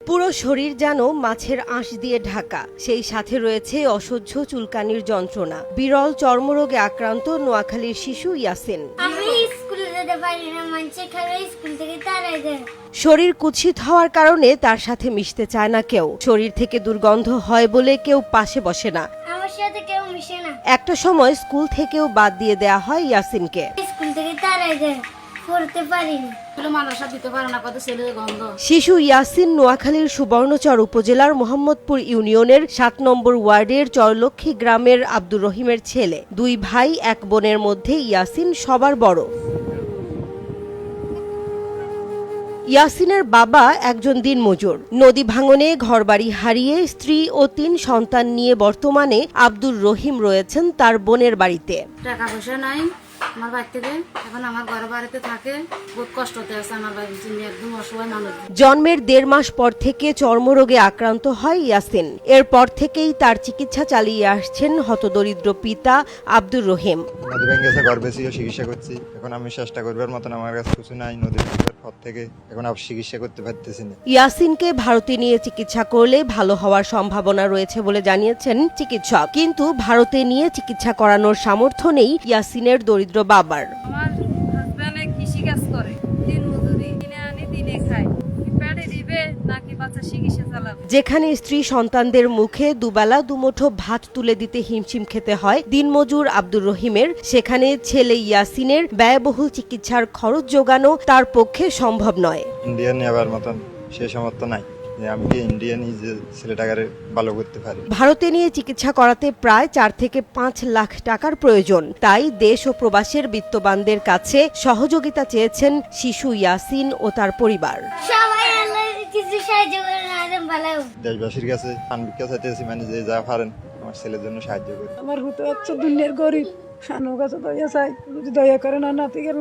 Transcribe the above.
পুরো শরীর যেন মাছের আঁশ দিয়ে ঢাকা, সেই সাথে রয়েছে অসহ্য চুলকানির যন্ত্রণা। বিরল চর্মরোগে আক্রান্ত নোয়াখালীর শিশু ইয়াসিন। শরীর কুৎসিত হওয়ার কারণে তার সাথে মিশতে চায় না কেউ। শরীর থেকে দুর্গন্ধ হয় বলে কেউ পাশে বসে না। আমার সাথে কেউ মিশে না। একটা সময় স্কুল থেকেও বাদ দিয়ে দেয়া হয় ইয়াসিনকে। স্কুল থেকে তাড়াই দেয়, পড়তে পারিনি। শিশু ইয়াসিন নোয়াখালীর সুবর্ণচর উপজেলার মোহাম্মদপুর ইউনিয়নের ৭ নম্বর ওয়ার্ডের চরলক্ষ্মী গ্রামের আব্দুর রহিমের ছেলে। ২ ভাই ১ বোনের মধ্যে ইয়াসিন সবার বড়। ইয়াসিনের বাবা একজন দিনমজুর। নদী ভাঙনে ঘরবাড়ি হারিয়ে স্ত্রী ও ৩ সন্তান নিয়ে বর্তমানে আব্দুর রহিম রয়েছেন তার বোনের বাড়িতে। টাকা পয়সা নাই আমার বাড়ি থেকে, এখন আমার ঘর বাড়িতে থাকে, বহুত কষ্টতে আছে আমার বাড়ি, একদম অসহায় মানুষ। জন্মের ১.৫ মাস পর থেকে চর্মরোগে আক্রান্ত হয় ইয়াসিন। এরপর থেকেই তার চিকিৎসা চালিয়ে আসছেন হতদরিদ্র পিতা আব্দুর রহিম। নদী ভেঙে ঘর বেশিও চিকিৎসা করছি, এখন আমি চেষ্টা করবার মতন আমার কাছে কিছু নাই। নদী ভাঙার পর থেকে এখন আর চিকিৎসা করতে পারতেছি না। ইয়াসিনকে ভারতে নিয়ে চিকিৎসা করলে ভালো হওয়ার সম্ভাবনা রয়েছে বলে জানিয়েছেন চিকিৎসক, কিন্তু ভারতে নিয়ে চিকিৎসা করানোর সামর্থ্য নেই ইয়াসিনের দরিদ্র বাবার। আমার হাজবেন্ডে কৃষি কাজ করে, দিন মজুরি কিনে আনি দিনে খায়, পেটে দিবে নাকি বাচ্চা চিকিৎসা চালাবে। যেখানে স্ত্রী সন্তানদের মুখে দুবেলা দুমুঠো ভাত তুলে দিতে হিমশিম খেতে হয় দিনমজুর আব্দুর রহিমের, সেখানে ছেলে ইয়াসিনের ব্যয়বহুল চিকিৎসার খরচ জোগানো তার পক্ষে সম্ভব নয়। ইন্ডিয়া নেওয়ার মতন সে সামর্থ্য নাই যে আমি ইন্ডিয়া নিয়ে যে ছেলেটাকে ভালো করতে পারি। ভারতে নিয়ে চিকিৎসা করাতে প্রায় ৪ থেকে ৫ লাখ টাকার প্রয়োজন। তাই দেশ ও প্রবাসের বিত্তবানদের কাছে সহযোগিতা চেয়েছেন শিশু ইয়াসিন ও তার পরিবার। সবাই আল্লাহর কিছু সাহায্য করে না, ভালো। দেশবাসীর কাছে আনবিকা চাইতেছি, মানে যে যা পারেন আমার ছেলের জন্য সাহায্য করে। আমার হুতো হচ্ছে দুনিয়ার গরিব, সানুর কাছে দয়া চাই, যদি দয়া করেন আর নাতি গেলে